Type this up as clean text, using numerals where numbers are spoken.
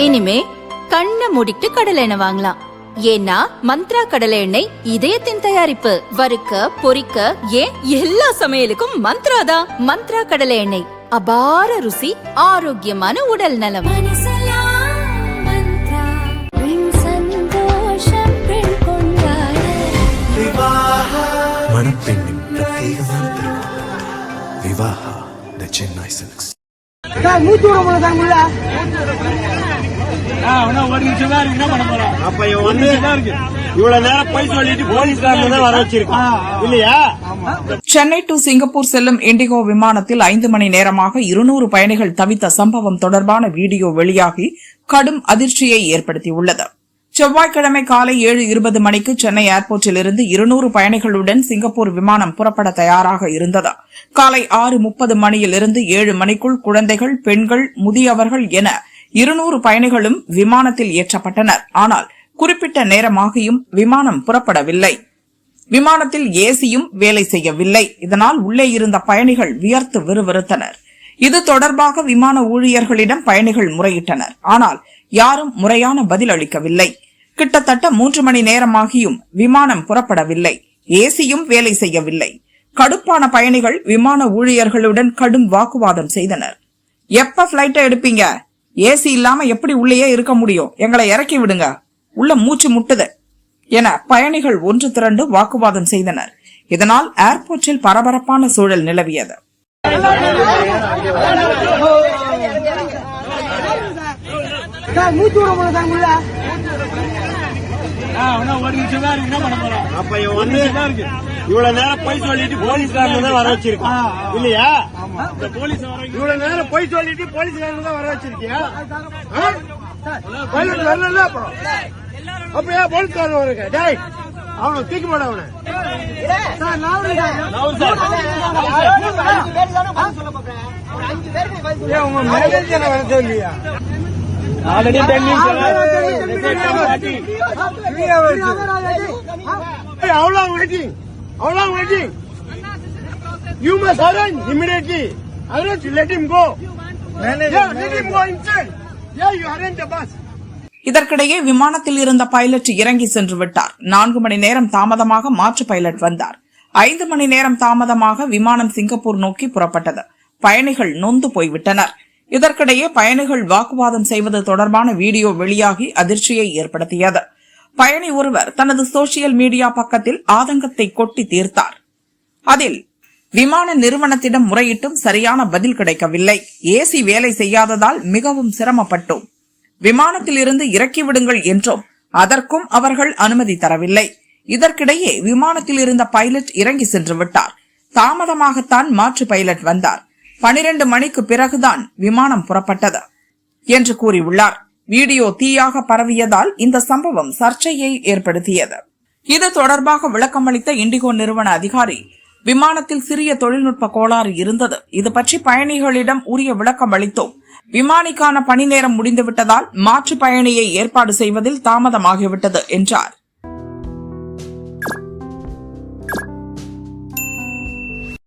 இனிமே கண்ணை மூடிட்டு கடலை எண்ணெய் வாங்கலாம். ஏன்னா மந்த்ரா கடலை எண்ணெய் இதயத்தின் தயாரிப்பு. வறுக்க பொரிக்க ஏன் எல்லா சமையலுக்கும் மந்த்ரா தான். மந்த்ரா கடலை எண்ணெய், அபார ருசி, ஆரோக்கியமான உடல் நலம். மணப்பெண்ணின் பிரத்யேகமான திருமணம் Vivaha the Chennai silks. Chennai to Singapore செல்லும் இண்டிகோ விமானத்தில் 5 மணி நேரமாக 200 பயணிகள் தவித்த சம்பவம் தொடர்பான வீடியோ வெளியாகி கடும் அதிர்ச்சியை ஏற்படுத்தியுள்ளது. செவ்வாய்க்கிழமை காலை 7:20 மணிக்கு சென்னை ஏர்போர்ட்டில் இருந்து 200 பயணிகளுடன் சிங்கப்பூர் விமானம் புறப்பட தயாராக இருந்தது. காலை 6:30 மணியிலிருந்து 7 மணிக்குள் குழந்தைகள், பெண்கள், முதியவர்கள் என 200 பயணிகளும் விமானத்தில் ஏற்றப்பட்டனர். ஆனால் குறிப்பிட்ட நேரமாகியும் விமானம் புறப்படவில்லை. விமானத்தில் ஏசியும் வேலை செய்யவில்லை. இதனால் உள்ளே இருந்த பயணிகள் வியர்த்து விறுவிறுத்தனர். இது தொடர்பாக விமான ஊழியர்களிடம் பயணிகள் முறையிட்டனர். ஆனால் யாரும் முறையான பதில் அளிக்கவில்லை. கிட்டத்தட்ட 3 மணி நேரமாகியும் விமானம் புறப்படவில்லை. ஏசியும் வேலை செய்யவில்லை. கடுப்பான பயணிகள் விமான ஊழியர்களுடன் கடும் வாக்குவாதம் செய்தனர். எப்ப பிளைட்டை எடுப்பீங்க? ஏசி இல்லாம எப்படி உள்ளேயே இருக்க முடியும்? எங்களை இறக்கி விடுங்க, உள்ள மூச்சு முட்டுது என பயணிகள் ஒன்று திரண்டு வாக்குவாதம் செய்தனர். இதனால் ஏர்போர்ட்டில் பரபரப்பான சூழல் நிலவியது. இவ்வளவு நேரம் போய் சொல்லிட்டு போலீஸ்காரங்க தான் வர வச்சிருக்கோம் இல்லையா? இவ்வளவு நேரம் போய் சொல்லிட்டு போலீஸ்காரங்க தான் வர வச்சிருக்கியா? வரல அப்புறம் அப்ப ஏன் போலீஸ்காரங்க வருங்க? டேய், அவனை தூக்கி போட. அவனை உங்க மேனேஜர் வர சொல்லியா? Already 10 minutes. How long waiting? How long waiting? You must arrange immediately. Arrange, let him go. Yeah, let him go inside. Yeah, you arrange the bus. இதற்கிடையே விமானத்தில் இருந்த பைலட் இறங்கி சென்று விட்டார். 4 மணி நேரம் தாமதமாக மாற்று பைலட் வந்தார். 5 மணி நேரம் தாமதமாக விமானம் சிங்கப்பூர் நோக்கி புறப்பட்டது. பயணிகள் நொந்து போய்விட்டனர். இதற்கிடையே பயணிகள் வாக்குவாதம் செய்வது தொடர்பான வீடியோ வெளியாகி அதிர்ச்சியை ஏற்படுத்தியது. பயணி ஒருவர் தனது சோசியல் மீடியா பக்கத்தில் ஆதங்கத்தை கொட்டி தீர்த்தார். அதில் விமான நிறுவனத்திடம் முறையிட்டும் சரியான பதில் கிடைக்கவில்லை. ஏசி வேலை செய்யாததால் மிகவும் சிரமப்பட்டோம். விமானத்தில் இருந்து இறக்கிவிடுங்கள் என்றும் அதற்கும் அவர்கள் அனுமதி தரவில்லை. இதற்கிடையே விமானத்தில் இருந்த பைலட் இறங்கி சென்று விட்டார். தாமதமாகத்தான் மாற்று பைலட் வந்தார். 12 மணிக்கு பிறகுதான் விமானம் புறப்பட்டது என்று கூறியுள்ளார். வீடியோ தீயாக பரவியதால் இந்த சம்பவம் சர்ச்சையை ஏற்படுத்தியது. இது தொடர்பாக விளக்கமளித்த இண்டிகோ நிறுவன அதிகாரி, விமானத்தில் சிறிய தொழில்நுட்ப கோளாறு இருந்தது. இது பற்றி பயணிகளிடம் உரிய விளக்கம் அளித்தோம். விமானிக்கான பணி நேரம் முடிந்துவிட்டதால் மாற்று பயணியை ஏற்பாடு செய்வதில் தாமதமாகிவிட்டது என்றார்.